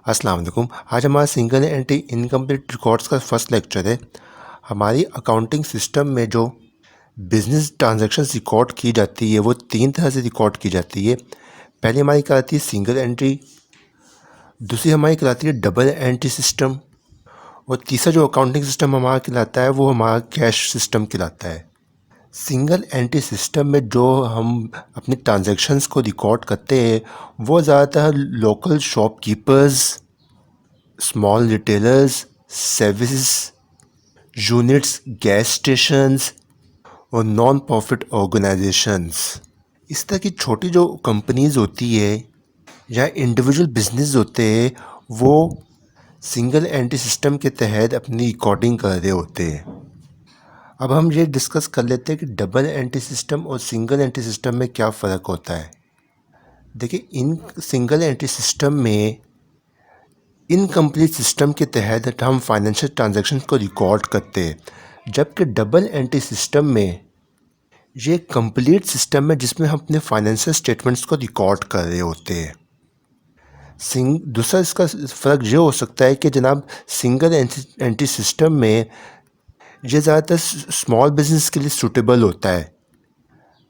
अस्सलाम वालेकुम। आज हमारा सिंगल एंट्री इनकम्प्लीट रिकॉर्ड्स का फर्स्ट लेक्चर है। हमारी अकाउंटिंग सिस्टम में जो बिजनेस ट्रांजैक्शंस रिकॉर्ड की जाती है वो तीन तरह से रिकॉर्ड की जाती है। पहली हमारी कहलाती है सिंगल एंट्री, दूसरी हमारी कहलाती है डबल एंट्री सिस्टम, और तीसरा जो अकाउंटिंग सिस्टम हमारा कहलाता है वो हमारा कैश सिस्टम कहलाता है। सिंगल एंट्री सिस्टम में जो हम अपने ट्रांजैक्शंस को रिकॉर्ड करते हैं वो ज़्यादातर local shopkeepers, small retailers, service units, gas stations और नॉन प्रॉफिट ऑर्गेनाइजेशंस, इस तरह की छोटी जो कंपनीज होती है या इंडिविजुअल बिजनेस होते हैं वो सिंगल एंट्री सिस्टम के तहत अपनी रिकॉर्डिंग कर रहे होते हैं। अब हम ये डिस्कस कर लेते हैं कि डबल एंट्री सिस्टम और सिंगल एंट्री सिस्टम में क्या फ़र्क होता है। देखिए, इन सिंगल एंट्री सिस्टम में इनकम्प्लीट सिस्टम के तहत हम फाइनेंशियल ट्रांजैक्शन को रिकॉर्ड करते हैं, जबकि डबल एंट्री सिस्टम में ये कंप्लीट सिस्टम है जिसमें हम अपने फाइनेंशियल स्टेटमेंट्स को रिकॉर्ड कर रहे होते हैं। दूसरा इसका फ़र्क ये हो सकता है कि जनाब सिंगल एंट्री सिस्टम में ये ज़्यादातर स्मॉल बिजनेस के लिए सूटेबल होता है,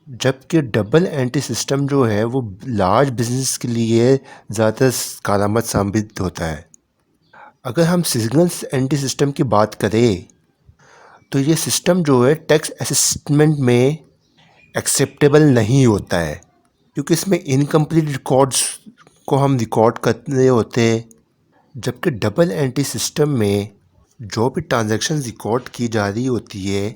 जबकि डबल एंट्री सिस्टम जो है वो लार्ज बिजनेस के लिए ज़्यादातर कारआमद साबित होता है। अगर हम सिंगल एंट्री सिस्टम की बात करें तो ये सिस्टम जो है टैक्स असेसमेंट में एक्सेप्टेबल नहीं होता है, क्योंकि इसमें इनकम्प्लीट रिकॉर्ड्स को हम रिकॉर्ड कर रहे होते हैं, जबकि डबल एंट्री सिस्टम में जो भी ट्रांजैक्शन रिकॉर्ड की जा रही होती है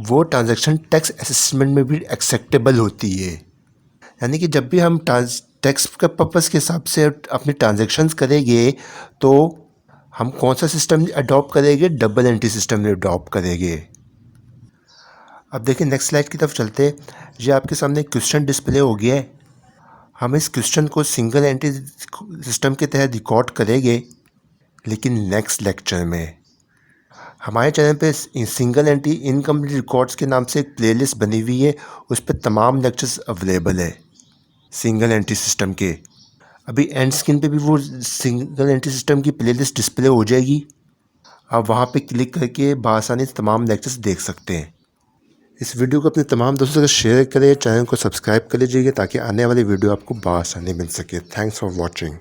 वो ट्रांजैक्शन टैक्स असेसमेंट में भी एक्सेप्टेबल होती है। यानी कि जब भी हम टैक्स के पर्पज़ के हिसाब से अपनी ट्रांजैक्शंस करेंगे तो हम कौन सा सिस्टम अडॉप्ट करेंगे? डबल एंट्री सिस्टम अडॉप्ट करेंगे। अब देखिए, नेक्स्ट स्लाइड की तरफ चलते। ये आपके सामने क्वेश्चन डिस्प्ले हो गया है। हम इस क्वेश्चन को सिंगल एंट्री सिस्टम के तहत रिकॉर्ड करेंगे, लेकिन नेक्स्ट लेक्चर में। हमारे चैनल पे सिंगल एंट्री इनकम्प्लीट रिकॉर्ड्स के नाम से एक प्लेलिस्ट बनी हुई है, उस पर तमाम लेक्चर्स अवेलेबल है सिंगल एंट्री सिस्टम के। अभी एंड स्क्रीन पे भी वो सिंगल एंट्री सिस्टम की प्लेलिस्ट डिस्प्ले हो जाएगी। आप वहाँ पे क्लिक करके बआसानी तमाम लेक्चर्स देख सकते हैं। इस वीडियो को अपने तमाम दोस्तों के साथ शेयर करें, चैनल को सब्सक्राइब कर लीजिएगा ताकि आने वाली वीडियो आपको बआसानी मिल सके। Thanks for watching.